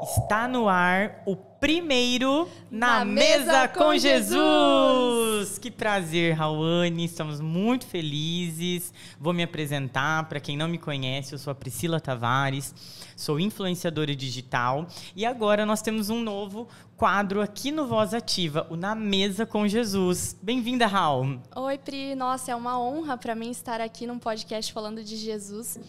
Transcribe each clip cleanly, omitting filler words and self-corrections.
Está no ar o primeiro Na Mesa com Jesus. Que prazer, Rawane. Estamos muito felizes. Vou me apresentar. Para quem não me conhece, eu sou a Priscila Tavares. Sou influenciadora digital. E agora nós temos um novo quadro aqui no Voz Ativa, o Na Mesa com Jesus. Bem-vinda, Raul. Oi, Pri. Nossa, é uma honra para mim estar aqui num podcast falando de Jesus.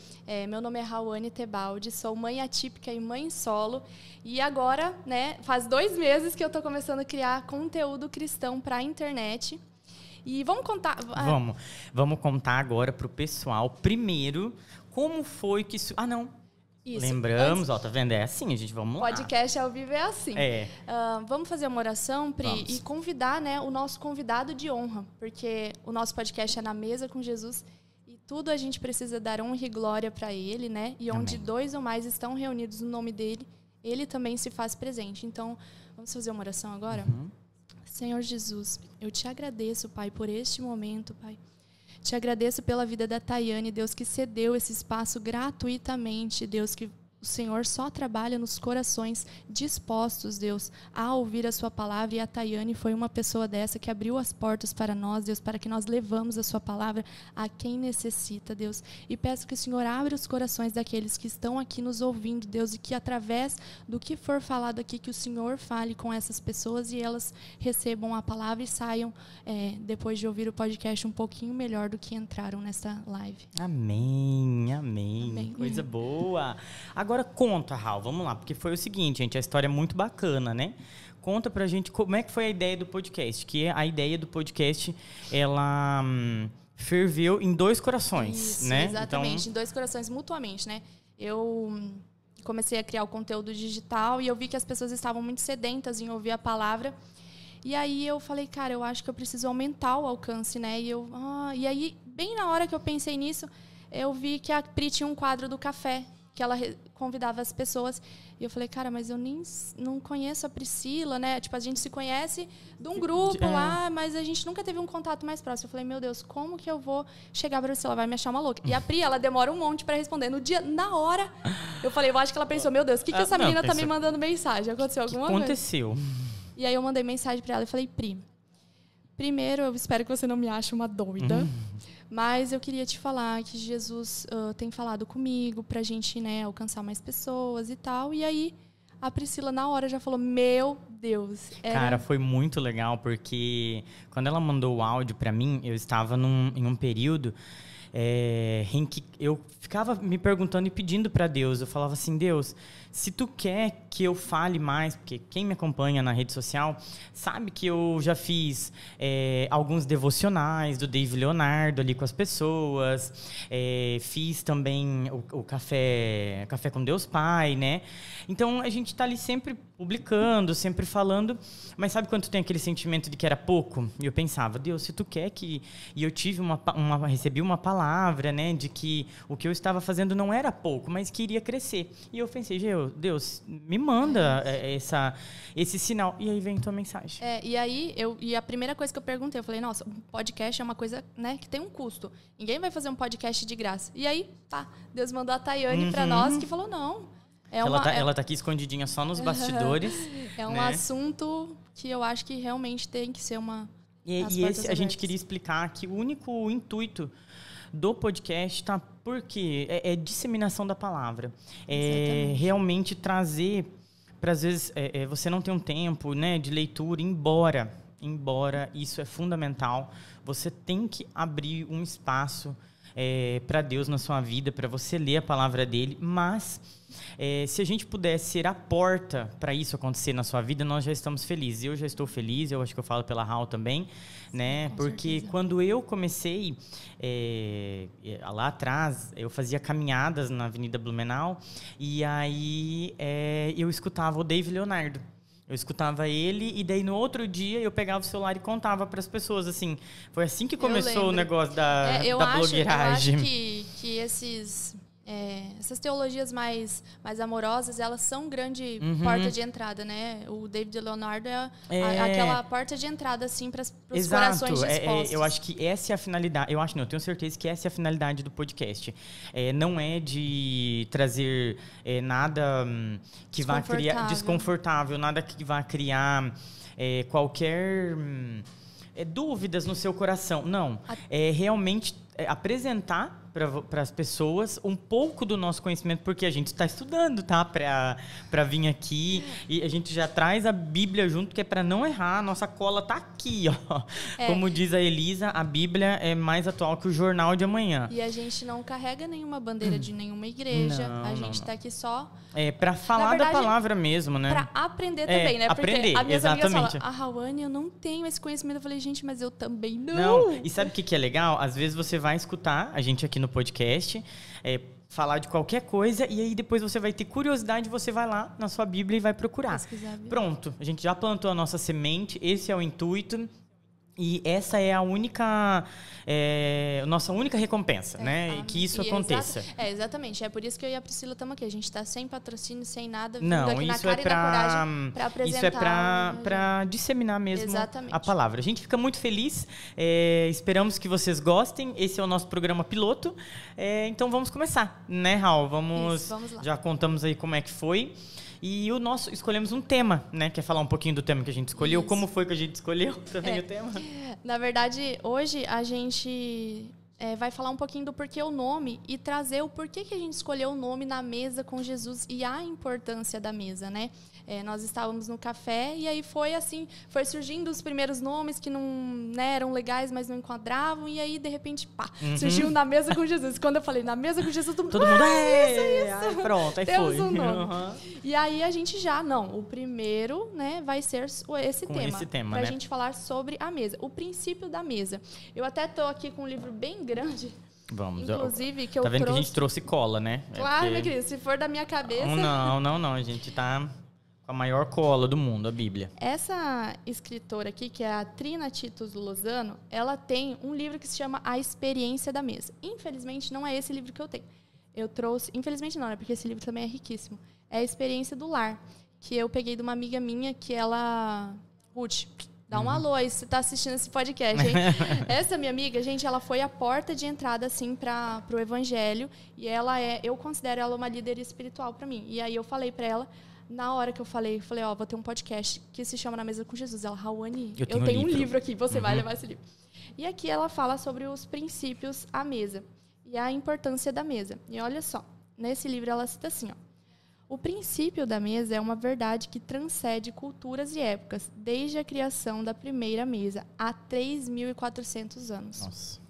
Meu nome é Rawane Tebaldi, sou mãe atípica e mãe solo. E agora, né, faz 2 meses que eu estou começando a criar conteúdo cristão para a internet. E vamos contar... Vamos contar agora para o pessoal, primeiro, como foi que isso... Isso. Lembramos, ó, tá vendo? É assim, gente, vamos lá. Podcast ao vivo é assim. Vamos fazer uma oração, Pri, e convidar, né, o nosso convidado de honra, porque o nosso podcast é Na Mesa com Jesus e tudo a gente precisa dar honra e glória para Ele, né? E onde 2 ou mais estão reunidos no nome dEle, Ele também se faz presente. Então, vamos fazer uma oração agora? Senhor Jesus, eu te agradeço, Pai, por este momento, Pai. Te agradeço pela vida da Tayane, Deus, que cedeu esse espaço gratuitamente, Deus, que o Senhor só trabalha nos corações dispostos, Deus, a ouvir a sua palavra. E a Tayane foi uma pessoa dessa que abriu as portas para nós, Deus, para que nós levamos a sua palavra a quem necessita, Deus. E peço que o Senhor abra os corações daqueles que estão aqui nos ouvindo, Deus, e que através do que for falado aqui, que o Senhor fale com essas pessoas e elas recebam a palavra e saiam, depois de ouvir o podcast, um pouquinho melhor do que entraram nessa live. Amém, amém. Coisa boa. Agora conta, Raul, vamos lá, porque foi o seguinte, gente, a história é muito bacana, né? Conta pra gente como é que foi a ideia do podcast, que a ideia do podcast, ela ferveu em 2 corações, Isso, né? Exatamente, então... em 2 corações mutuamente, né? Eu comecei a criar o conteúdo digital e eu vi que as pessoas estavam muito sedentas em ouvir a palavra. E aí eu falei, cara, eu acho que eu preciso aumentar o alcance, né? E aí, bem na hora que eu pensei nisso, eu vi que a Pri tinha um quadro do café, que ela convidava as pessoas. E eu falei, cara, mas eu não conheço a Priscila, né? Tipo, a gente se conhece de um grupo lá, mas a gente nunca teve um contato mais próximo. Eu falei, meu Deus, como que eu vou chegar pra Priscila? Ela vai me achar uma louca. E a Pri, ela demora um monte pra responder. Na hora, eu falei, eu acho que ela pensou, meu Deus, o que essa menina tá me mandando mensagem? Aconteceu alguma coisa? Aconteceu. E aí eu mandei mensagem pra ela e falei, Pri, primeiro, eu espero que você não me ache uma doida. Mas eu queria te falar que Jesus tem falado comigo pra gente, né, alcançar mais pessoas e tal. E aí, a Priscila, na hora, já falou, meu Deus. Cara, foi muito legal, porque quando ela mandou o áudio pra mim, eu estava em um período em que eu ficava me perguntando e pedindo pra Deus. Eu falava assim, Deus, se tu quer que eu fale mais, porque quem me acompanha na rede social sabe que eu já fiz alguns devocionais do David Leonardo ali com as pessoas, fiz também o Café com Deus Pai, né? Então, a gente tá ali sempre publicando, sempre falando, mas sabe quando tu tem aquele sentimento de que era pouco? E eu pensava, Deus, se tu quer que... E eu tive recebi uma palavra, né, de que o que eu estava fazendo não era pouco, mas que iria crescer. E eu pensei, Deus, me manda esse sinal. E aí vem tua mensagem. E aí, a primeira coisa que eu perguntei, eu falei, nossa, um podcast é uma coisa, né, que tem um custo. Ninguém vai fazer um podcast de graça. E aí, Deus mandou a Tayane pra nós, que falou, não. Ela tá aqui escondidinha só nos bastidores. É um assunto que eu acho que realmente tem que ser uma... a gente queria explicar que o único intuito do podcast, tá? Porque é disseminação da palavra. É realmente trazer, para às vezes você não tem um tempo, né, de leitura, embora isso é fundamental, você tem que abrir um espaço para Deus na sua vida, para você ler a palavra dele, mas se a gente puder ser a porta para isso acontecer na sua vida, nós já estamos felizes. Eu já estou feliz, eu acho que eu falo pela Raul também, né? Porque certeza. Quando eu comecei lá atrás, eu fazia caminhadas na Avenida Blumenau e aí eu escutava o David Leonardo. Eu escutava ele e daí no outro dia eu pegava o celular e contava para as pessoas, assim. Foi assim que começou o negócio da blogueiragem. Eu acho que essas teologias mais amorosas, elas são grande porta de entrada, né? O David Leonardo é aquela porta de entrada, assim, para os corações dispostos. Eu acho que essa é a finalidade. Eu tenho certeza que essa é a finalidade do podcast. Não é de trazer nada que vá criar desconfortável, nada que vá criar qualquer dúvidas no seu coração. Não. É realmente apresentar para as pessoas um pouco do nosso conhecimento, porque a gente está estudando, tá? Para vir aqui. E a gente já traz a Bíblia junto, que é para não errar. A nossa cola tá aqui, ó. Como diz a Elisa, a Bíblia é mais atual que o jornal de amanhã. E a gente não carrega nenhuma bandeira de nenhuma igreja. A gente está aqui só... para falar da palavra mesmo, né? Para aprender também, né? Porque aprender, as minhas amigas exatamente. falam, Rawane, eu não tenho esse conhecimento. Eu falei, gente, mas eu também não. Não, e sabe o que é legal? Às vezes você vai escutar a gente aqui no podcast, falar de qualquer coisa, e aí depois você vai ter curiosidade, você vai lá na sua Bíblia e vai procurar. Pronto, a gente já plantou a nossa semente, esse é o intuito. E essa é a nossa única recompensa, né? E que isso aconteça. Exatamente. É por isso que eu e a Priscila estamos aqui. A gente está sem patrocínio, sem nada. Não, aqui isso na cara e na coragem para apresentar. Isso é para disseminar mesmo a palavra. A gente fica muito feliz. Esperamos que vocês gostem. Esse é o nosso programa piloto. Então vamos começar, né, Raul? Vamos lá. Já contamos aí como é que foi. E escolhemos um tema, né? Quer falar um pouquinho do tema que a gente escolheu? Isso. Como foi que a gente escolheu também o tema? Na verdade, hoje a gente vai falar um pouquinho do porquê o nome e trazer o porquê que a gente escolheu o nome Na Mesa com Jesus e a importância da mesa, né? Nós estávamos no café e aí foi surgindo os primeiros nomes que não eram legais, mas não enquadravam, e aí, de repente, surgiu Na Mesa com Jesus. Quando eu falei Na Mesa com Jesus, todo mundo isso. Aí, pronto, aí temos foi. Um nome. E aí a gente o primeiro, né, vai ser esse tema, pra gente falar sobre a mesa, o princípio da mesa. Eu até tô aqui com um livro bem grande. Vamos, inclusive, que eu trouxe... Tá vendo que a gente trouxe cola, né? Claro, minha querida, se for da minha cabeça... Não, a gente tá... a maior cola do mundo, a Bíblia. Essa escritora aqui, que é a Trina Titus Lozano, ela tem um livro que se chama A Experiência da Mesa. Infelizmente, não é esse livro que eu tenho. Eu trouxe... Infelizmente não, né? Porque esse livro também é riquíssimo. É A Experiência do Lar, que eu peguei de uma amiga minha que ela... Ruth, dá um alô aí se você tá assistindo esse podcast, hein? Essa minha amiga, gente, ela foi a porta de entrada, assim, pro Evangelho. E eu considero ela uma líder espiritual para mim. E aí eu falei para ela... Na hora que eu falei, vou ter um podcast que se chama Na Mesa com Jesus. Ela, Rawane, eu tenho um livro aqui, você vai levar esse livro. E aqui ela fala sobre os princípios à mesa e a importância da mesa. E olha só, nesse livro ela cita assim, ó. O princípio da mesa é uma verdade que transcende culturas e épocas, desde a criação da primeira mesa, há 3.400 anos. Nossa.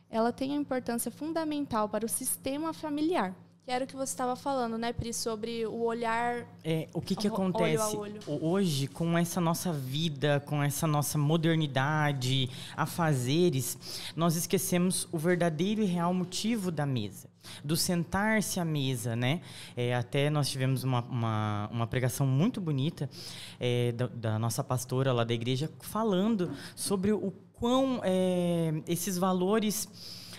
Ela tem uma importância fundamental para o sistema familiar. Que era o que você estava falando, né, Pri, sobre o olhar... O que acontece olho a olho. Hoje, com essa nossa vida, com essa nossa modernidade, afazeres, nós esquecemos o verdadeiro e real motivo da mesa, do sentar-se à mesa, né? Até nós tivemos uma pregação muito bonita da nossa pastora lá da igreja, falando sobre o quão esses valores...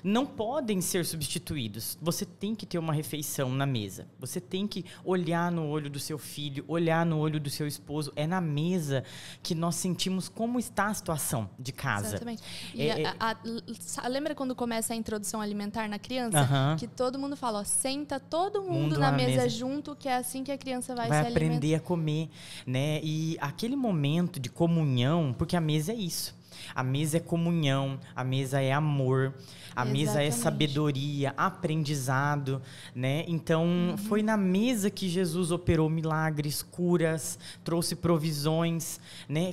não podem ser substituídos. Você tem que ter uma refeição na mesa. Você tem que olhar no olho do seu filho, olhar no olho do seu esposo. É na mesa que nós sentimos como está a situação de casa. Exatamente. E lembra quando começa a introdução alimentar na criança? Que todo mundo fala, ó, senta todo mundo na mesa junto, que é assim que a criança vai se alimentar. Vai aprender a comer, né? E aquele momento de comunhão, porque a mesa é isso. A mesa é comunhão, a mesa é amor, a mesa é sabedoria, aprendizado, né? Então, foi na mesa que Jesus operou milagres, curas, trouxe provisões, né?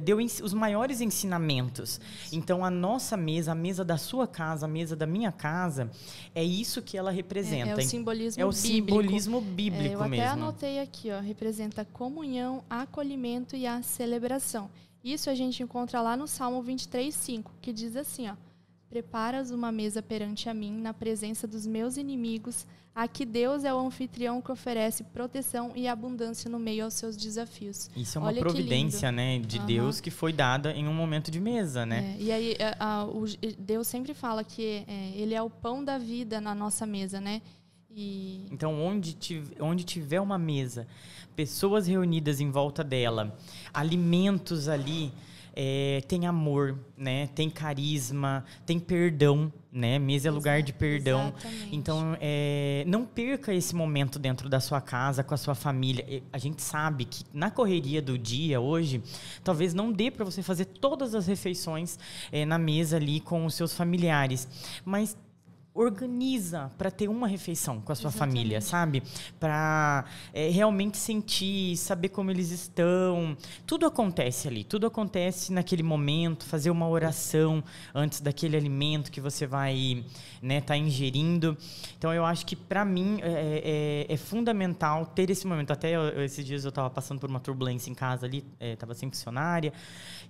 Deu os maiores ensinamentos. Então, a nossa mesa, a mesa da sua casa, a mesa da minha casa, é isso que ela representa. É o simbolismo bíblico. É o simbolismo bíblico mesmo. Eu até anotei aqui, ó, representa a comunhão, acolhimento e a celebração. Isso a gente encontra lá no Salmo 23:5, que diz assim, ó: preparas uma mesa perante a mim, na presença dos meus inimigos. Aqui Deus é o anfitrião que oferece proteção e abundância no meio aos seus desafios. Isso é uma providência, né, de Deus que foi dada em um momento de mesa, né? E aí Deus sempre fala que Ele é o pão da vida na nossa mesa, né? Então, onde tiver uma mesa, pessoas reunidas em volta dela, alimentos ali, tem amor, né? Tem carisma, tem perdão, né? Mesa é lugar de perdão. Exatamente. Então, não perca esse momento dentro da sua casa, com a sua família. A gente sabe que na correria do dia hoje, talvez não dê para você fazer todas as refeições na mesa ali com os seus familiares, mas organiza para ter uma refeição com a sua família, sabe? Para realmente sentir, saber como eles estão. Tudo acontece ali, tudo acontece naquele momento. Fazer uma oração antes daquele alimento que você vai tá ingerindo. Então, eu acho que para mim é fundamental ter esse momento. Até esses dias eu estava passando por uma turbulência em casa ali, estava sem funcionária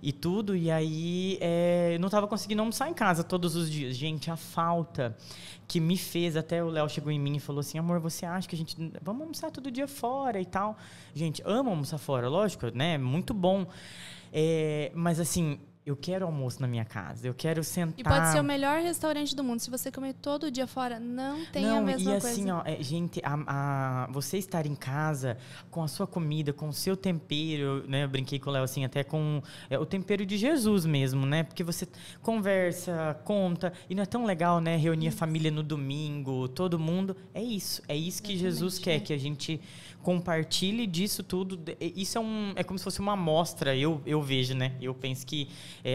e tudo, e aí eu não estava conseguindo almoçar em casa todos os dias. Gente, a falta que me fez, até o Léo chegou em mim e falou assim, amor, você acha que vamos almoçar todo dia fora e tal? Gente, amo almoçar fora, lógico, né? Muito bom. Mas assim, eu quero almoço na minha casa, eu quero sentar... E pode ser o melhor restaurante do mundo. Se você comer todo dia fora, não tem a mesma coisa. E assim, gente, você estar em casa com a sua comida, com o seu tempero, né? Eu brinquei com o Léo assim, até com o tempero de Jesus mesmo, né? Porque você conversa, conta, e não é tão legal, né? Reunir a família no domingo, todo mundo. É isso que Jesus quer, que a gente compartilhe disso tudo. Isso é como se fosse uma amostra, eu vejo, né? Eu penso que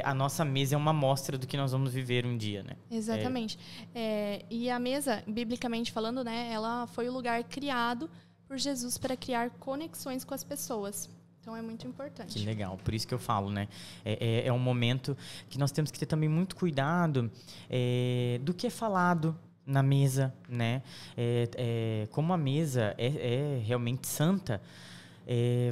a nossa mesa é uma amostra do que nós vamos viver um dia, né? Exatamente. E a mesa, biblicamente falando, né? Ela foi o lugar criado por Jesus para criar conexões com as pessoas. Então, é muito importante. Que legal. Por isso que eu falo, né? É um momento que nós temos que ter também muito cuidado do que é falado na mesa, né? Como a mesa é realmente santa,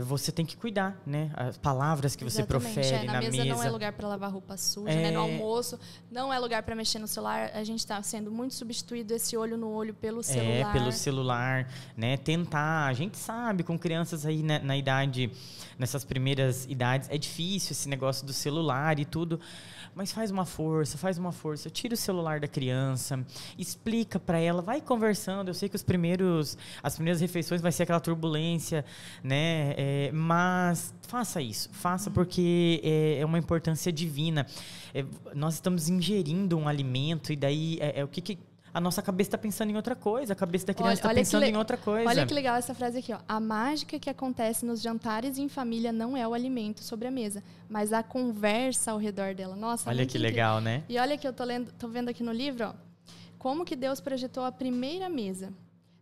você tem que cuidar, né? As palavras que você profere na mesa. Não é lugar para lavar roupa suja, né? No almoço não é lugar para mexer no celular. A gente está sendo muito substituído esse olho no olho pelo celular. Pelo celular, né? Tentar. A gente sabe, com crianças aí na idade, nessas primeiras idades, é difícil esse negócio do celular e tudo. Mas faz uma força. Tira o celular da criança, explica para ela, vai conversando. Eu sei que as primeiras refeições vai ser aquela turbulência, né? Mas faça porque é uma importância divina. Nós estamos ingerindo um alimento e daí o que a nossa cabeça está pensando em outra coisa, a cabeça da criança está pensando em outra coisa. Olha que legal essa frase aqui, ó. A mágica que acontece nos jantares em família não é o alimento sobre a mesa, mas a conversa ao redor dela. Nossa, olha que legal, né? E olha que eu tô vendo aqui no livro, ó, como que Deus projetou a primeira mesa.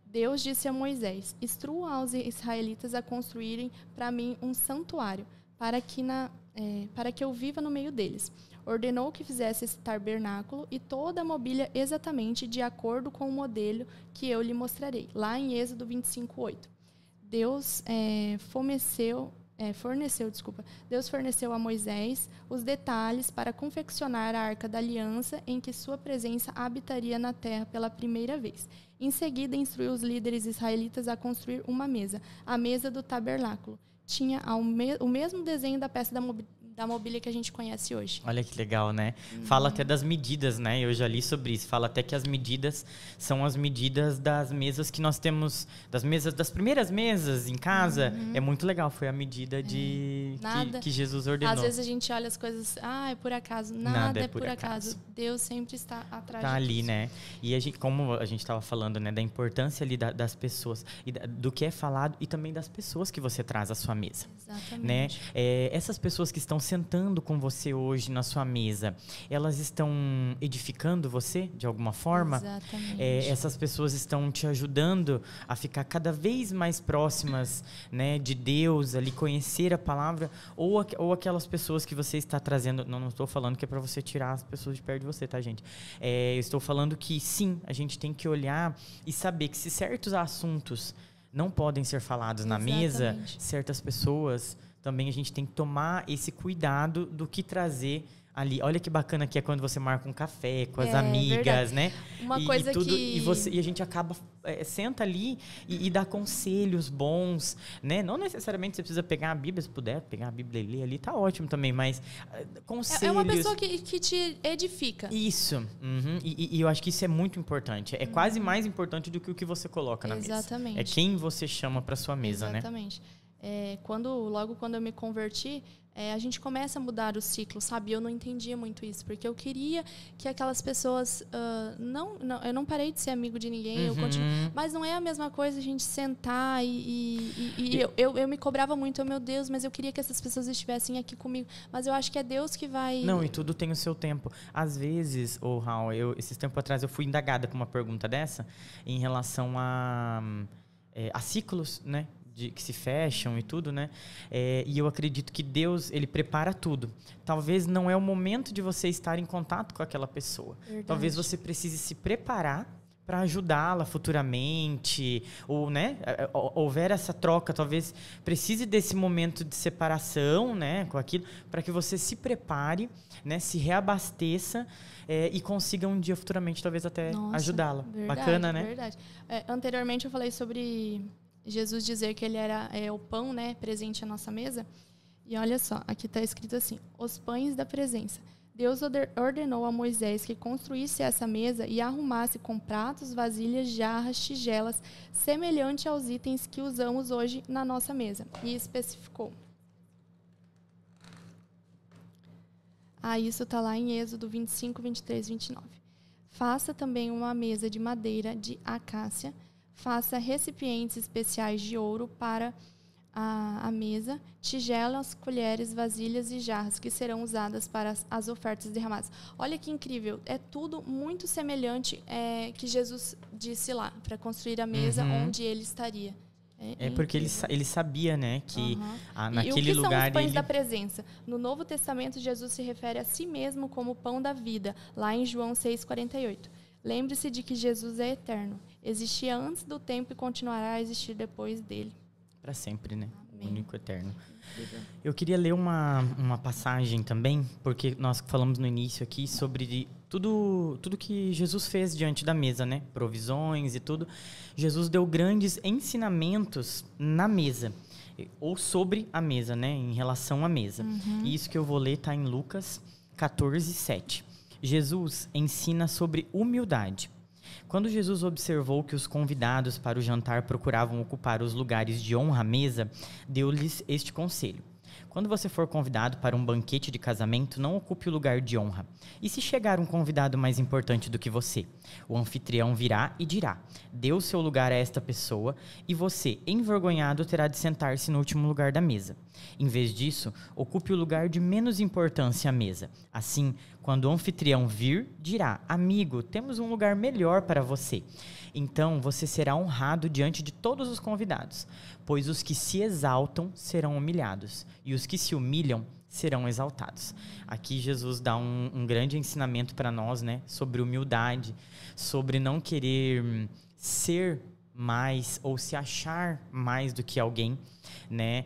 Deus disse a Moisés, instrua aos israelitas a construírem para mim um santuário, para que eu viva no meio deles. Ordenou que fizesse esse tabernáculo e toda a mobília exatamente de acordo com o modelo que eu lhe mostrarei. Lá em Êxodo 25:8. Deus forneceu a Moisés os detalhes para confeccionar a Arca da Aliança em que sua presença habitaria na terra pela primeira vez. Em seguida, instruiu os líderes israelitas a construir uma mesa, a mesa do tabernáculo. Tinha o mesmo desenho da peça da mobília que a gente conhece hoje. Olha que legal, né? Fala até das medidas, né? Eu já li sobre isso. Fala até que as medidas são as medidas das mesas que nós temos, das primeiras mesas em casa. É muito legal. Foi a medida que Jesus ordenou. Às vezes a gente olha as coisas, é por acaso. Nada é por acaso. Deus sempre está atrás disso. Ali, né? E como a gente estava falando, né? Da importância ali das pessoas, e do que é falado e também das pessoas que você traz à sua mesa. Exatamente. Né? Essas pessoas que estão sentando com você hoje na sua mesa, elas estão edificando você de alguma forma? Exatamente. Essas pessoas estão te ajudando a ficar cada vez mais próximas, né, de Deus, ali conhecer a palavra, ou aquelas pessoas que você está trazendo. Não estou falando que é para você tirar as pessoas de perto de você, tá, gente? Eu estou falando que sim, a gente tem que olhar e saber que se certos assuntos não podem ser falados na mesa, certas pessoas também a gente tem que tomar esse cuidado do que trazer ali. Olha que bacana que é quando você marca um café com as amigas, verdade. né? Uma coisa tudo, que... E a gente acaba, senta ali e dá conselhos bons, né? Não necessariamente você precisa pegar a Bíblia, se puder pegar a Bíblia e ler ali, tá ótimo também, mas conselhos... É uma pessoa que te edifica. Isso. Uhum. E eu acho que isso é muito importante. É quase mais importante do que o que você coloca na mesa. Exatamente. É quem você chama para sua mesa, Exatamente. Logo quando eu me converti, a gente começa a mudar o ciclo, sabe? Eu não entendia muito isso, porque eu queria que aquelas pessoas... eu não parei de ser amigo de ninguém, eu continuo, mas não é a mesma coisa a gente sentar eu me cobrava muito, meu Deus, mas eu queria que essas pessoas estivessem aqui comigo. Mas eu acho que é Deus que vai... Não, e tudo tem o seu tempo. Às vezes, Raul, esses tempos atrás eu fui indagada com uma pergunta dessa em relação a ciclos, né? Que se fecham e tudo, né? E eu acredito que Deus, ele prepara tudo. Talvez não é o momento de você estar em contato com aquela pessoa. Verdade. Talvez você precise se preparar para ajudá-la futuramente, ou, né? Houver essa troca, talvez precise desse momento de separação, né? Com aquilo, para que você se prepare, né? Se reabasteça e consiga um dia futuramente, talvez até ajudá-la. Bacana, né? Verdade. Anteriormente eu falei sobre Jesus dizer que ele era o pão, né, presente à nossa mesa. E olha só, aqui está escrito assim: os pães da presença. Deus ordenou a Moisés que construísse essa mesa e arrumasse com pratos, vasilhas, jarras, tigelas, semelhante aos itens que usamos hoje na nossa mesa. E especificou. Isso está lá em Êxodo 25, 23, 29. Faça também uma mesa de madeira de acácia. Faça recipientes especiais de ouro para a mesa, tigelas, colheres, vasilhas e jarras que serão usadas para as ofertas derramadas. Olha que incrível, é tudo muito semelhante que Jesus disse lá, para construir a mesa onde ele estaria. Porque ele sabia, né, que naquele lugar... E o que são os pães da presença? No Novo Testamento, Jesus se refere a si mesmo como pão da vida, lá em João 6,48. Lembre-se de que Jesus é eterno. Existia antes do tempo e continuará a existir depois dele. Para sempre, né? Amém. Único, eterno. Incrível. Eu queria ler uma passagem também, porque nós falamos no início aqui sobre tudo que Jesus fez diante da mesa, né? Provisões e tudo. Jesus deu grandes ensinamentos na mesa, ou sobre a mesa, né? Em relação à mesa. E isso que eu vou ler está em Lucas 14, 7. Jesus ensina sobre humildade. Quando Jesus observou que os convidados para o jantar procuravam ocupar os lugares de honra à mesa, deu-lhes este conselho: quando você for convidado para um banquete de casamento, não ocupe o lugar de honra. E se chegar um convidado mais importante do que você? O anfitrião virá e dirá: dê o seu lugar a esta pessoa, e você, envergonhado, terá de sentar-se no último lugar da mesa. Em vez disso, ocupe o lugar de menos importância à mesa. Assim, quando o anfitrião vir, dirá: amigo, temos um lugar melhor para você. Então você será honrado diante de todos os convidados, pois os que se exaltam serão humilhados, e os que se humilham serão exaltados. Aqui Jesus dá um grande ensinamento para nós, né, sobre humildade, sobre não querer ser mais ou se achar mais do que alguém, né?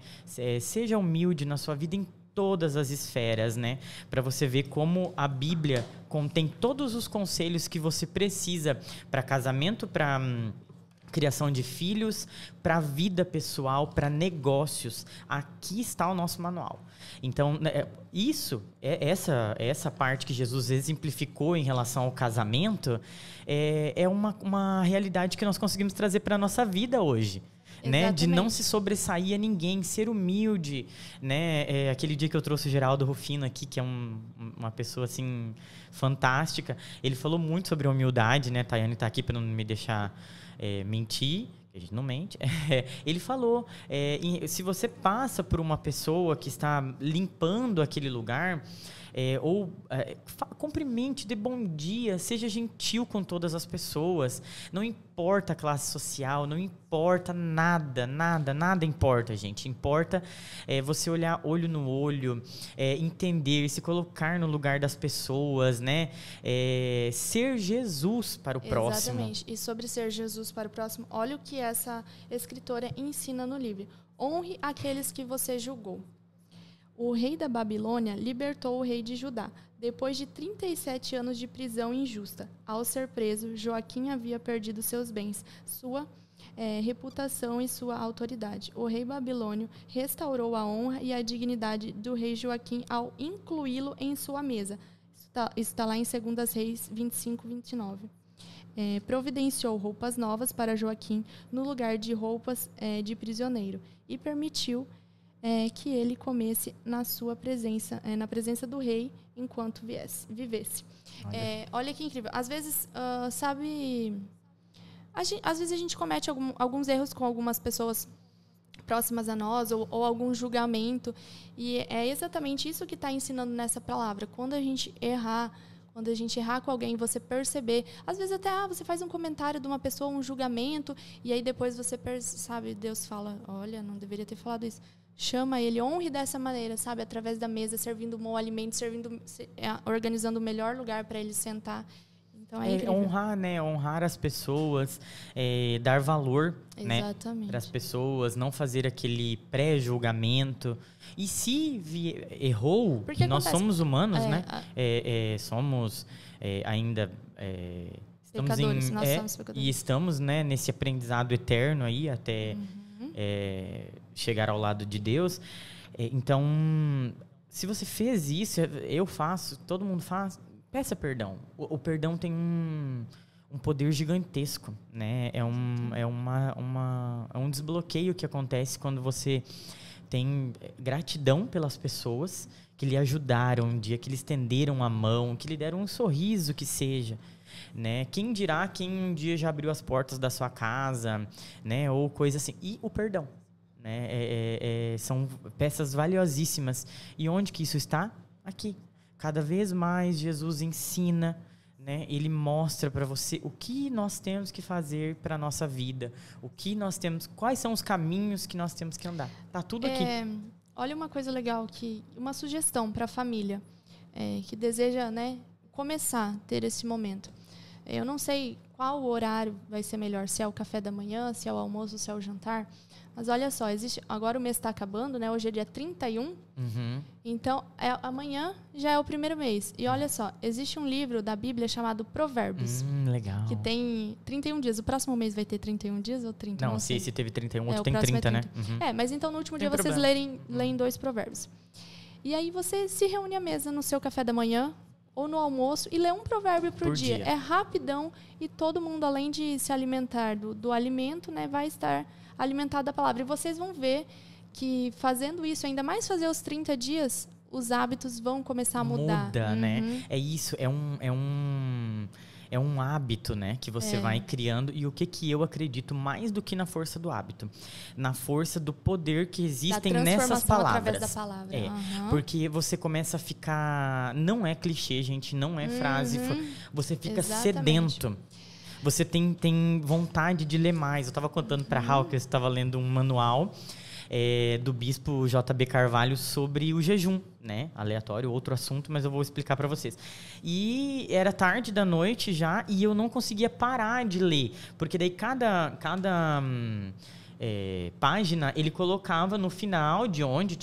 Seja humilde na sua vida em todas as esferas, né? Para você ver como a Bíblia contém todos os conselhos que você precisa para casamento, para criação de filhos, para a vida pessoal, para negócios. Aqui está o nosso manual. Então, essa parte que Jesus exemplificou em relação ao casamento é uma realidade que nós conseguimos trazer para a nossa vida hoje. Né, de não se sobressair a ninguém, ser humilde, né? Aquele dia que eu trouxe o Geraldo Rufino aqui, que é uma pessoa assim fantástica, ele falou muito sobre a humildade, né? Tayane está aqui para não me deixar mentir, a gente não mente. Ele falou, se você passa por uma pessoa que está limpando aquele lugar, cumprimente, dê bom dia, seja gentil com todas as pessoas, não importa a classe social, não importa nada importa, gente. Importa você olhar olho no olho, entender, se colocar no lugar das pessoas, né? Ser Jesus para o próximo. Exatamente. E sobre ser Jesus para o próximo, olha o que essa escritora ensina no livro. Honre aqueles que você julgou. O rei da Babilônia libertou o rei de Judá. Depois de 37 anos de prisão injusta, ao ser preso, Joaquim havia perdido seus bens, sua reputação e sua autoridade. O rei babilônio restaurou a honra e a dignidade do rei Joaquim ao incluí-lo em sua mesa. Isso está lá em 2 Reis 25, 29. Providenciou roupas novas para Joaquim no lugar de roupas de prisioneiro e permitiu que ele comesse na sua presença, na presença do rei, enquanto vivesse. Olha que incrível. Às vezes, às vezes a gente comete alguns erros com algumas pessoas próximas a nós, ou algum julgamento, e é exatamente isso que está ensinando nessa palavra. Quando a gente errar com alguém, você perceber, às vezes até você faz um comentário de uma pessoa, um julgamento, e aí depois você sabe, Deus fala, olha, não deveria ter falado isso. Chama ele, honre dessa maneira, sabe? Através da mesa, servindo um bom alimento, organizando o melhor lugar para ele sentar. Então honrar, né? Honrar as pessoas, dar valor, exatamente, né? Para as pessoas, não fazer aquele pré-julgamento. E se errou, porque nós somos humanos, né? Somos ainda... estamos pecadores, nós somos pecadores. E estamos, né, nesse aprendizado eterno aí, até... chegar ao lado de Deus. Então, se você fez isso, eu faço, todo mundo faz, peça perdão. O perdão tem um poder gigantesco, né? É um desbloqueio que acontece quando você tem gratidão pelas pessoas que lhe ajudaram um dia, que lhe estenderam a mão, que lhe deram um sorriso, que seja. Né? Quem dirá quem um dia já abriu as portas da sua casa, né? Ou coisa assim. E o perdão. Né? São peças valiosíssimas. E onde que isso está? Aqui. Cada vez mais Jesus ensina, né? Ele mostra para você o que nós temos que fazer para a nossa vida. Quais são os caminhos que nós temos que andar. Tá tudo aqui. Olha uma coisa legal, uma sugestão para a família que deseja, né, começar a ter esse momento. Eu não sei qual horário vai ser melhor, se é o café da manhã, se é o almoço, se é o jantar. Mas olha só, agora o mês está acabando, né? Hoje é dia 31. Então, amanhã já é o primeiro mês. E olha só, existe um livro da Bíblia chamado Provérbios. Legal. Que tem 31 dias. O próximo mês vai ter 31 dias ou 30? Não, se esse teve 31, outro tem 30, né? Mas então no último dia vocês leem 2 provérbios. E aí você se reúne à mesa no seu café da manhã ou no almoço e lê um provérbio por dia. É rapidão e todo mundo, além de se alimentar do alimento, né, vai estar alimentado da palavra. E vocês vão ver que fazendo isso, ainda mais fazer os 30 dias, os hábitos vão começar a mudar. Né? É isso, é um hábito, né, que você vai criando. E o que eu acredito mais do que na força do hábito? Na força do poder que existem nessas palavras. Através da palavra. Porque você começa a ficar... Não é clichê, gente, não é frase. Você fica sedento. Você tem vontade de ler mais. Eu estava contando para a Raul que eu estava lendo um manual do bispo J.B. Carvalho sobre o jejum, né? Aleatório, outro assunto, mas eu vou explicar para vocês. E era tarde da noite já e eu não conseguia parar de ler, porque daí cada página ele colocava no final de onde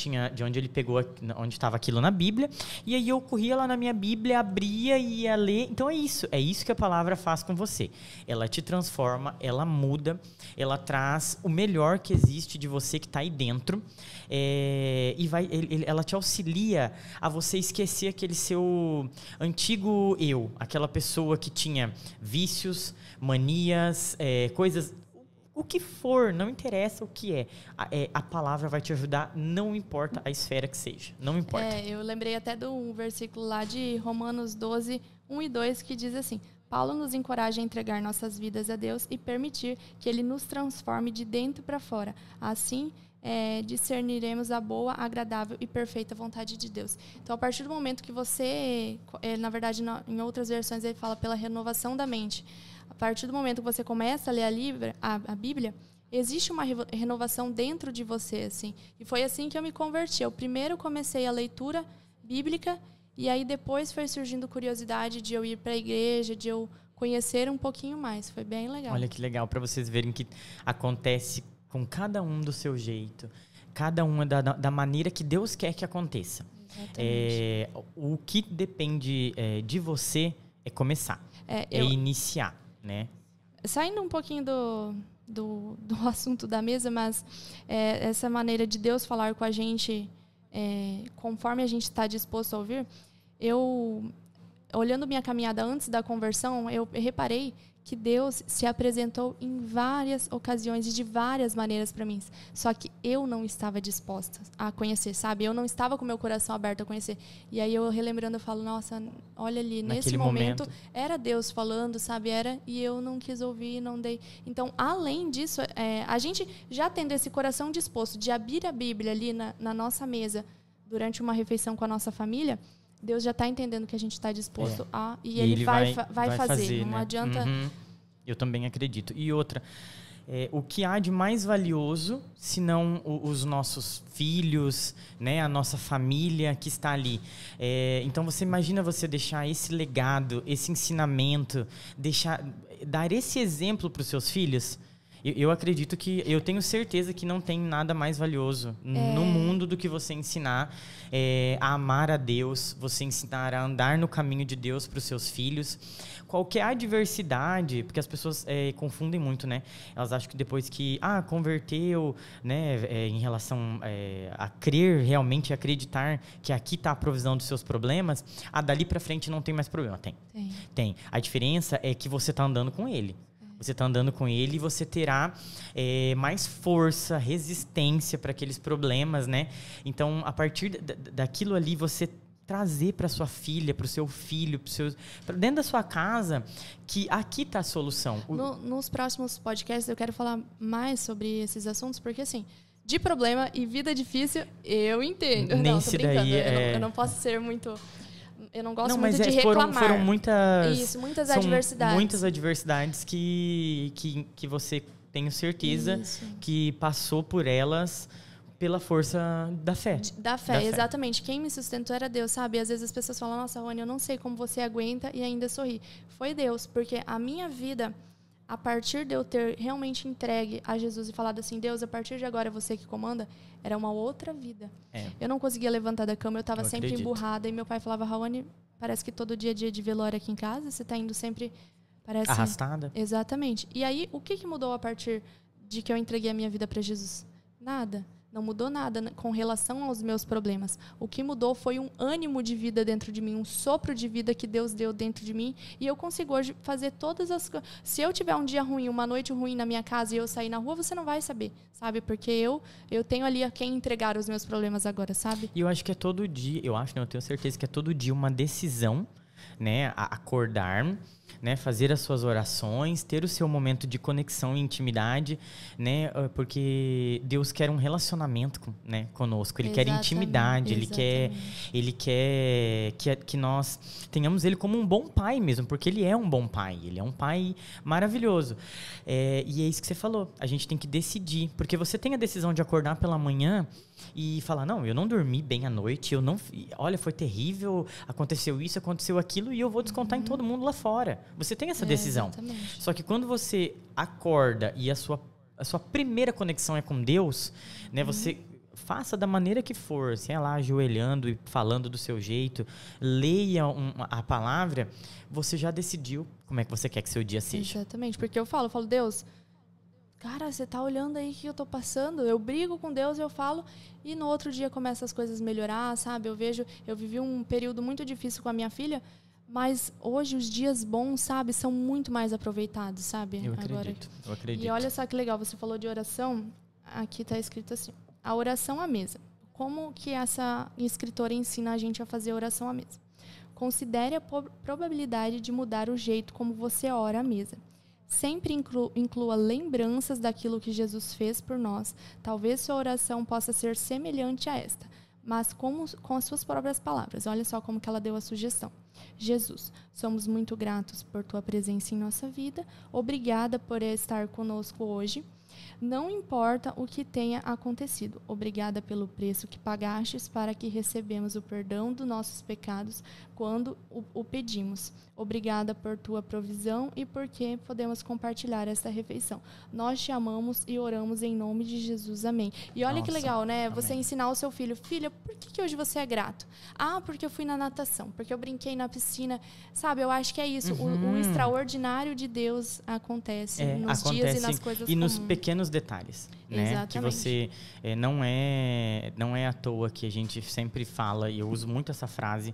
ele pegou, onde estava aquilo na Bíblia, e aí eu corria lá na minha Bíblia, abria e ia ler. Então é isso que a palavra faz com você. Ela te transforma, ela muda, ela traz o melhor que existe de você que está aí dentro, ela te auxilia a você esquecer aquele seu antigo eu, aquela pessoa que tinha vícios, manias, coisas. O que for, não interessa o que é. A palavra vai te ajudar, não importa a esfera que seja. Não importa. Eu lembrei até de um versículo lá de Romanos 12, 1 e 2, que diz assim: Paulo nos encoraja a entregar nossas vidas a Deus e permitir que Ele nos transforme de dentro para fora. Assim, discerniremos a boa, agradável e perfeita vontade de Deus. Então, a partir do momento que você... na verdade, em outras versões, ele fala pela renovação da mente. A partir do momento que você começa a ler a Bíblia, existe uma renovação dentro de você, assim. E foi assim que eu me converti. Eu primeiro comecei a leitura bíblica e aí depois foi surgindo curiosidade de eu ir para a igreja, de eu conhecer um pouquinho mais. Foi bem legal. Olha que legal, para vocês verem que acontece com cada um do seu jeito. cada uma da maneira que Deus quer que aconteça. O que depende de você é começar, iniciar, né? Saindo um pouquinho do assunto da mesa, mas essa maneira de Deus falar com a gente, conforme a gente está disposto a ouvir, olhando minha caminhada antes da conversão, eu reparei que Deus se apresentou em várias ocasiões e de várias maneiras para mim. Só que eu não estava disposta a conhecer, sabe? Eu não estava com meu coração aberto a conhecer. E aí eu relembrando, eu falo, nossa, olha ali, nesse momento era Deus falando, sabe? E eu não quis ouvir, não dei. Então, além disso, a gente já tendo esse coração disposto de abrir a Bíblia ali na nossa mesa durante uma refeição com a nossa família, Deus já está entendendo que a gente está disposto a... E ele vai fazer. Não, né? Adianta... Eu também acredito. E outra, o que há de mais valioso, se não os nossos filhos, né? A nossa família que está ali. Então, você imagina você deixar esse legado, esse ensinamento, dar esse exemplo para os seus filhos... Eu acredito eu tenho certeza que não tem nada mais valioso no mundo do que você ensinar a amar a Deus, você ensinar a andar no caminho de Deus para os seus filhos. Qualquer adversidade, porque as pessoas confundem muito, né? Elas acham que depois que converteu, né, em relação a crer realmente, acreditar que aqui está a provisão dos seus problemas, dali para frente não tem mais problema. Tem. A diferença é que você está andando com Ele. Você está andando com Ele e você terá mais força, resistência para aqueles problemas, né? Então, a partir daquilo ali, você trazer para sua filha, para o seu filho, para dentro da sua casa, que aqui está a solução. Nos próximos podcasts, eu quero falar mais sobre esses assuntos, porque assim... De problema e vida difícil, eu entendo. Não, tô brincando. Eu não posso ser muito... Eu não gosto muito de reclamar. Foram muitas... Isso, muitas adversidades. Muitas adversidades que você, tenho certeza, que passou por elas pela força da fé. Da fé, exatamente. Quem me sustentou era Deus, sabe? Às vezes as pessoas falam, nossa, Rony, eu não sei como você aguenta e ainda sorri. Foi Deus, porque a minha vida... A partir de eu ter realmente entregue a Jesus e falado assim, Deus, a partir de agora é você que comanda, era uma outra vida. Eu não conseguia levantar da cama, eu estava sempre emburrada. E meu pai falava, Raoni, parece que todo dia é dia de velório aqui em casa, você está indo sempre... Parece... Arrastada. Exatamente. E aí, o que mudou a partir de que eu entreguei a minha vida para Jesus? Nada. Não mudou nada com relação aos meus problemas. O que mudou foi um ânimo de vida dentro de mim, um sopro de vida que Deus deu dentro de mim. E eu consigo hoje fazer todas as coisas. Se eu tiver um dia ruim, uma noite ruim na minha casa e eu sair na rua, você não vai saber, sabe? Porque eu tenho ali a quem entregar os meus problemas agora, sabe? E eu acho que é todo dia, eu tenho certeza que é todo dia uma decisão, né? Acordar, né, fazer as suas orações, ter o seu momento de conexão e intimidade, né, porque Deus quer um relacionamento, né, conosco. Ele quer intimidade, Ele quer que nós tenhamos Ele como um bom pai mesmo, porque Ele é um bom pai, Ele é um pai maravilhoso. E é isso que você falou, a gente tem que decidir, porque você tem a decisão de acordar pela manhã e falar, não, eu não dormi bem à noite, olha, foi terrível, aconteceu isso, aconteceu aquilo, e eu vou descontar em todo mundo lá fora. Você tem essa decisão. Exatamente. Só que quando você acorda e a sua primeira conexão é com Deus, né, você faça da maneira que for, sei lá, ajoelhando e falando do seu jeito, leia a palavra, você já decidiu como é que você quer que seu dia seja. Exatamente, porque eu falo, Deus, cara, você tá olhando aí o que eu tô passando? Eu brigo com Deus, eu falo, e no outro dia começam as coisas a melhorar, sabe? Eu vivi um período muito difícil com a minha filha, mas hoje os dias bons, sabe, são muito mais aproveitados, sabe? Eu acredito. E olha só que legal, você falou de oração, aqui está escrito assim, a oração à mesa. Como que essa escritora ensina a gente a fazer oração à mesa? Considere a probabilidade de mudar o jeito como você ora à mesa. Sempre inclua lembranças daquilo que Jesus fez por nós. Talvez sua oração possa ser semelhante a esta, mas com as suas próprias palavras. Olha só como que ela deu a sugestão. Jesus, somos muito gratos por tua presença em nossa vida. Obrigada por estar conosco hoje. Não importa o que tenha acontecido. Obrigada pelo preço que pagastes para que recebemos o perdão dos nossos pecados quando o pedimos. Obrigada por tua provisão e porque podemos compartilhar esta refeição. Nós te amamos e oramos em nome de Jesus. Amém. E olha que legal, né? Amém. Você ensinar o seu filho, filha, por que hoje você é grato? Ah, porque eu fui na natação, porque eu brinquei na piscina. Sabe, eu acho que é isso. O extraordinário de Deus acontece nos dias e nas coisas e nos pequenos detalhes, né? Exatamente. Que você não é à toa que a gente sempre fala, e eu uso muito essa frase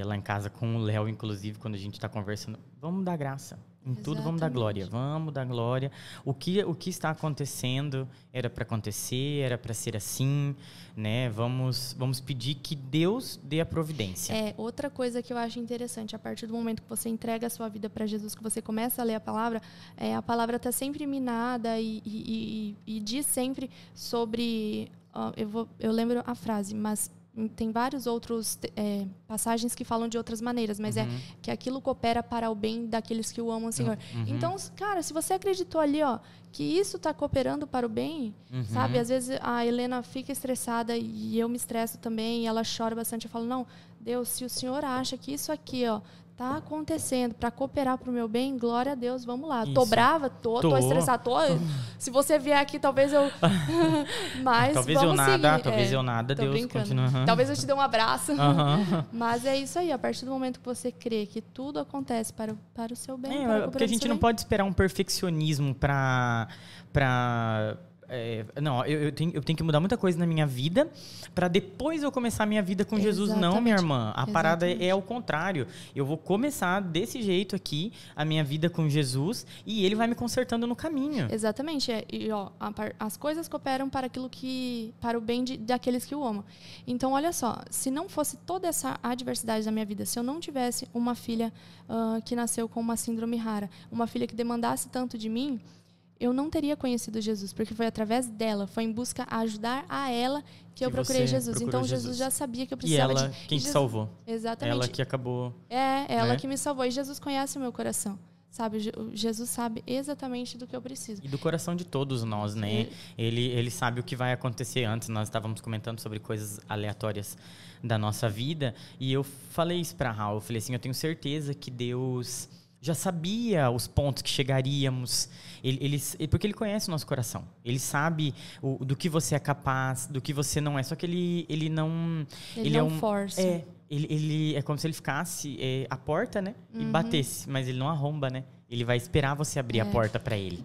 lá em casa com o Léo, inclusive, quando a gente está conversando, vamos dar graça. Em tudo vamos dar glória. Vamos dar glória. O que está acontecendo era para acontecer, era para ser assim, né? Vamos pedir que Deus dê a providência. Outra coisa que eu acho interessante, a partir do momento que você entrega a sua vida para Jesus, que você começa a ler a palavra está sempre minada e diz sempre sobre... eu lembro a frase, mas... Tem vários outros passagens que falam de outras maneiras, mas que aquilo coopera para o bem daqueles que o amam, Senhor. Então, cara, se você acreditou ali, que isso está cooperando para o bem, sabe? Às vezes a Helena fica estressada e eu me estresso também, e ela chora bastante. Eu falo, não, Deus, se o Senhor acha que isso aqui, tá acontecendo para cooperar para o meu bem, glória a Deus, vamos lá. Isso. Tô brava, tô estressada, se você vier aqui, talvez eu... Mas talvez vamos seguir. Talvez eu nada, Deus brincando. Continua. Talvez eu te dê um abraço. Mas é isso aí, a partir do momento que você crê que tudo acontece para o seu bem. Porque a gente não pode esperar um perfeccionismo para não, eu tenho que mudar muita coisa na minha vida para depois eu começar a minha vida com Jesus. Não, minha irmã. A parada é ao contrário. Eu vou começar desse jeito aqui a minha vida com Jesus e Ele vai me consertando no caminho. Exatamente. As coisas cooperam para o bem daqueles que o amam. Então, olha só. Se não fosse toda essa adversidade da minha vida, se eu não tivesse uma filha que nasceu com uma síndrome rara, uma filha que demandasse tanto de mim, eu não teria conhecido Jesus, porque foi através dela, foi em busca a ajudar a ela que eu procurei Jesus. Então, Jesus já sabia que eu precisava de... E ela quem te salvou. Exatamente. Ela que acabou... ela que me salvou. E Jesus conhece o meu coração, sabe? Jesus sabe exatamente do que eu preciso. E do coração de todos nós, né? Ele sabe o que vai acontecer antes. Nós estávamos comentando sobre coisas aleatórias da nossa vida. E eu falei isso para Raul. Eu falei assim, eu tenho certeza que Deus... já sabia os pontos que chegaríamos, porque Ele conhece o nosso coração. Ele sabe do que você é capaz, do que você não é. Só que Ele não... Ele não força. Ele é como se Ele ficasse à porta, né? E batesse, mas Ele não arromba, né? Ele vai esperar você abrir a porta para Ele.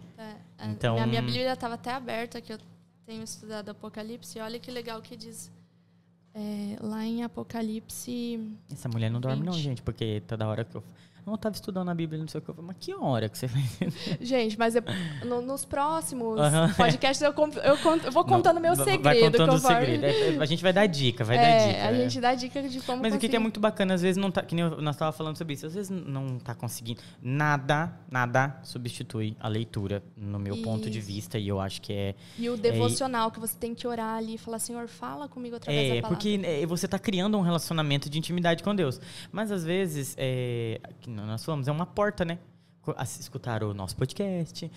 Então, a minha Bíblia estava até aberta, que eu tenho estudado Apocalipse. Olha que legal que diz... lá em Apocalipse... Essa mulher não dorme 20. Não, gente, porque toda hora que eu... Não, eu estava estudando a Bíblia, não sei o que. Eu falei, mas que hora que você vai... Gente, mas nos próximos podcasts eu vou contando meu segredo. Vai contando o segredo. A gente vai dar dica, A gente dá dica de como Mas conseguir. O que é muito bacana, às vezes não tá... Que nem nós estávamos falando sobre isso. Às vezes não tá conseguindo. Nada substitui a leitura, no meu ponto de vista. E eu acho que é... E o devocional, que você tem que orar ali e falar, Senhor, fala comigo através da palavra. Porque você está criando um relacionamento de intimidade com Deus. Mas, às vezes... nós falamos, é uma porta, né? Escutar o nosso podcast,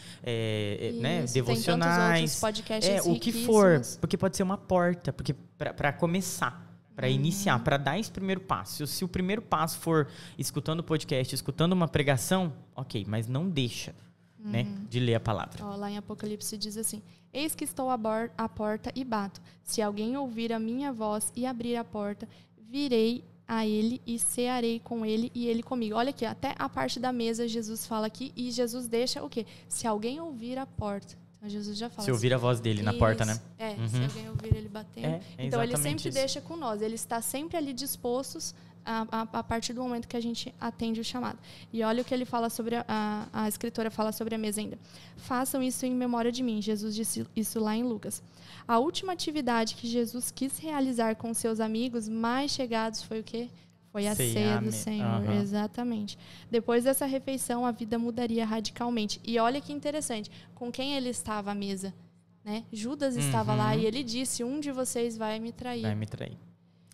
né? Devocionais, podcasts o que for, porque pode ser uma porta, porque para começar, para iniciar, para dar esse primeiro passo. Se o primeiro passo for escutando o podcast, escutando uma pregação, ok, mas não deixa, né, de ler a palavra. Lá em Apocalipse diz assim: eis que estou à porta e bato. Se alguém ouvir a minha voz e abrir a porta, virei a ele e cearei com ele e ele comigo. Olha aqui, até a parte da mesa Jesus fala aqui, e Jesus deixa o quê? Se alguém ouvir a porta. Então Jesus já fala. Se ouvir a voz dele na porta, né? Se alguém ouvir ele batendo. Então ele sempre deixa com nós. Ele está sempre ali dispostos a partir do momento que a gente atende o chamado. E olha o que ele fala sobre a escritora fala sobre a mesa ainda. Façam isso em memória de mim. Jesus disse isso lá em Lucas. A última atividade que Jesus quis realizar com seus amigos mais chegados foi o quê? Foi a ceia do Senhor, exatamente. Depois dessa refeição, a vida mudaria radicalmente. E olha que interessante, com quem ele estava à mesa, né? Judas estava lá e ele disse, um de vocês vai me trair. Vai me trair.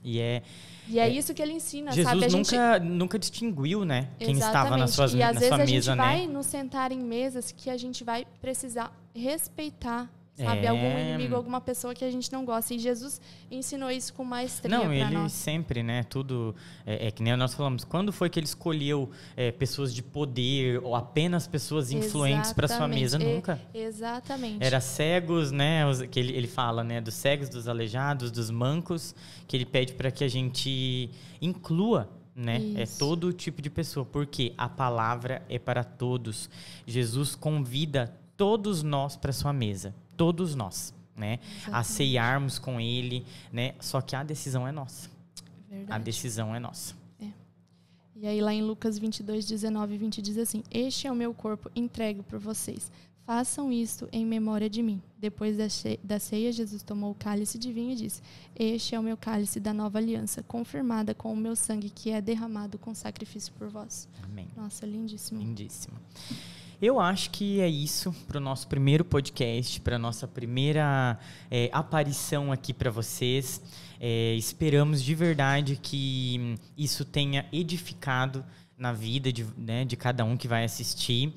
E é isso que ele ensina, Jesus sabe? Jesus nunca distinguiu, né? Quem estava na sua mesa, né? E às vezes a gente vai nos sentar em mesas que a gente vai precisar respeitar, sabe, algum inimigo, alguma pessoa que a gente não gosta. E Jesus ensinou isso com maestria para nós. Não, ele sempre, né, tudo... É que nem nós falamos, quando foi que ele escolheu pessoas de poder ou apenas pessoas influentes para sua mesa? Nunca. Exatamente. Era cegos, né, que ele fala, né, dos cegos, dos aleijados, dos mancos, que ele pede para que a gente inclua, né? Isso. É todo tipo de pessoa, porque a palavra é para todos. Jesus convida todos nós para sua mesa. Todos nós, né? A ceiarmos com ele, né? Só que a decisão é nossa. Verdade. A decisão é nossa. E aí lá em Lucas 22, 19 e 20 diz assim: este é o meu corpo entregue por vocês. Façam isto em memória de mim. Depois da ceia, Jesus tomou o cálice de vinho e disse: este é o meu cálice da nova aliança, confirmada com o meu sangue, que é derramado com sacrifício por vós. Amém. Nossa, lindíssimo. Lindíssimo. Eu acho que é isso para o nosso primeiro podcast, para a nossa primeira aparição aqui para vocês. Esperamos de verdade que isso tenha edificado na vida de cada um que vai assistir,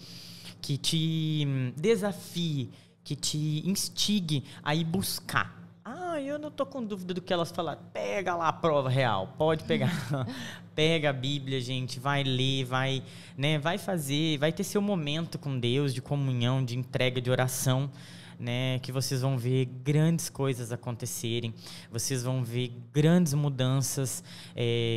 que te desafie, que te instigue a ir buscar. Eu não tô com dúvida do que elas falaram. Pega lá a prova real, pode pegar. Pega a Bíblia, gente, vai ler, vai fazer, vai ter seu momento com Deus, de comunhão, de entrega, de oração, né? Que vocês vão ver grandes coisas acontecerem, vocês vão ver grandes mudanças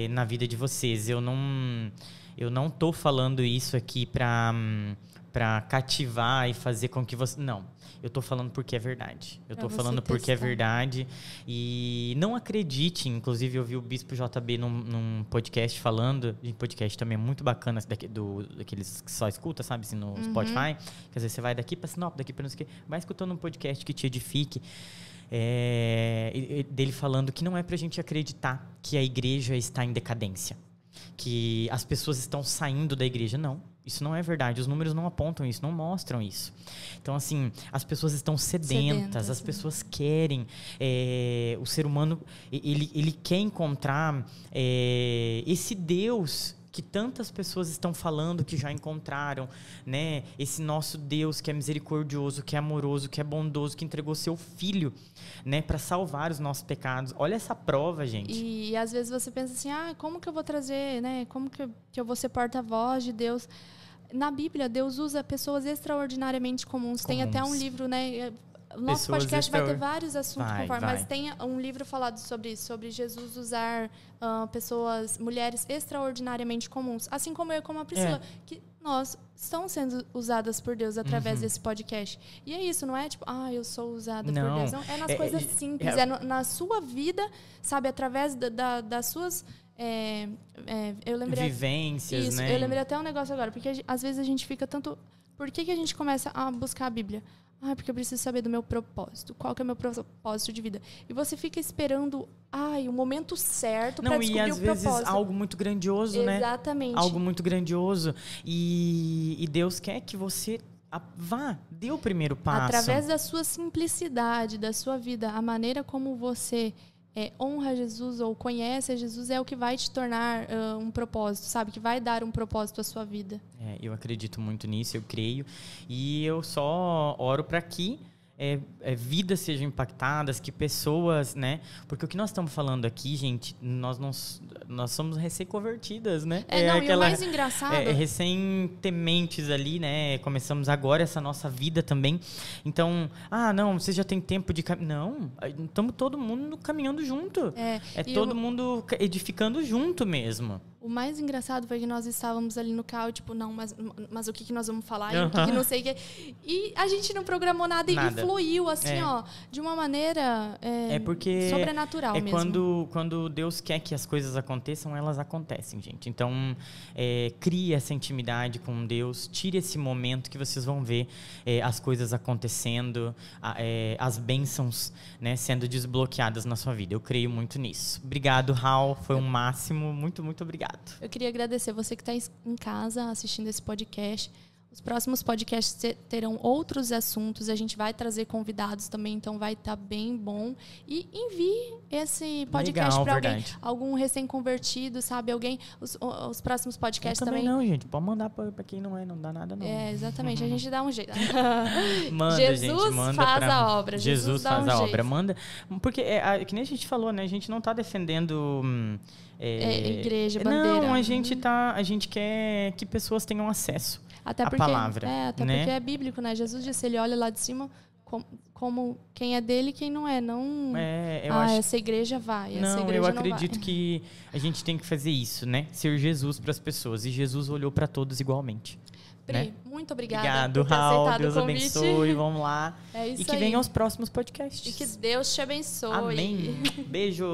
na vida de vocês. Eu não tô falando isso aqui para cativar e fazer com que você... Não, eu tô falando porque é verdade. Eu tô falando porque é verdade. E não acredite, inclusive eu vi o Bispo JB num podcast falando, em podcast também muito bacana, daqueles que só escuta, sabe, assim, no Spotify. Quer dizer, você vai daqui para Sinop, daqui para não sei o quê, vai escutando um podcast que te edifique. Dele falando que não é pra gente acreditar que a igreja está em decadência, que as pessoas estão saindo da igreja. Não. Isso não é verdade, os números não apontam isso, não mostram isso. Então, assim, as pessoas estão sedentas, as pessoas querem, o ser humano, ele quer encontrar esse Deus que tantas pessoas estão falando que já encontraram, né? Esse nosso Deus que é misericordioso, que é amoroso, que é bondoso, que entregou seu Filho, né, para salvar os nossos pecados. Olha essa prova, gente. E às vezes você pensa assim, como que eu vou trazer, né? Como que eu vou ser porta-voz de Deus? Na Bíblia, Deus usa pessoas extraordinariamente comuns. Tem até um livro, né? O nosso podcast vai ter vários assuntos mas tem um livro falado sobre Jesus usar pessoas, mulheres extraordinariamente comuns. Assim como eu e como a Priscila, que nós estão sendo usadas por Deus através desse podcast. E é isso, não é tipo, eu sou usada por Deus. Não, é nas coisas simples, na sua vida, sabe? Através das suas... eu lembrei vivências, isso, né? Eu lembrei até um negócio agora, porque às vezes a gente fica tanto... Por que a gente começa a buscar a Bíblia? Porque eu preciso saber do meu propósito. Qual que é o meu propósito de vida? E você fica esperando o momento certo para descobrir o propósito. E às vezes algo muito grandioso, né? Exatamente. Algo muito grandioso. E Deus quer que você dê o primeiro passo. Através da sua simplicidade, da sua vida, a maneira como você... honra Jesus ou conhece a Jesus é o que vai te tornar um propósito, sabe? Que vai dar um propósito à sua vida. Eu acredito muito nisso, eu creio. E eu só oro para que vidas sejam impactadas, que pessoas, né? Porque o que nós estamos falando aqui, gente, nós somos recém-convertidas, né? E o mais engraçado... recém-tementes ali, né? Começamos agora essa nossa vida também. Então, não, você já tem tempo de... Não, estamos todo mundo caminhando junto. Todo mundo edificando junto mesmo. O mais engraçado foi que nós estávamos ali no carro, tipo, não, mas o que nós vamos falar? E o que não sei o que. E a gente não programou nada e fluiu, assim, de uma maneira porque sobrenatural mesmo. Quando Deus quer que as coisas aconteçam, elas acontecem, gente. Então, crie essa intimidade com Deus, tire esse momento que vocês vão ver as coisas acontecendo, as bênçãos, né, sendo desbloqueadas na sua vida. Eu creio muito nisso. Obrigado, Raul. Foi um máximo. Muito, muito obrigado. Eu queria agradecer você que está em casa assistindo esse podcast. Os próximos podcasts terão outros assuntos, a gente vai trazer convidados também, então vai estar bem bom. E envie esse podcast para alguém, algum recém-convertido, sabe? Alguém, os próximos podcasts também. Não, gente, pode mandar para quem não dá nada não. Exatamente, a gente dá um jeito. Manda, Jesus, gente, manda faz a obra. Jesus faz a obra, manda. Porque, que nem a gente falou, né? A gente não está defendendo... igreja, bandeira. Não, a gente quer que pessoas tenham acesso à palavra. Até porque é bíblico, né? Jesus disse, ele olha lá de cima como quem é dele e quem não é. Não, essa igreja vai, essa igreja eu acredito que a gente tem que fazer isso, né? Ser Jesus para as pessoas. E Jesus olhou para todos igualmente. Pri, né? muito obrigada. Obrigado, Raul. Deus abençoe. Vamos lá. É isso e que venham os próximos podcasts. E que Deus te abençoe. Amém. Beijo.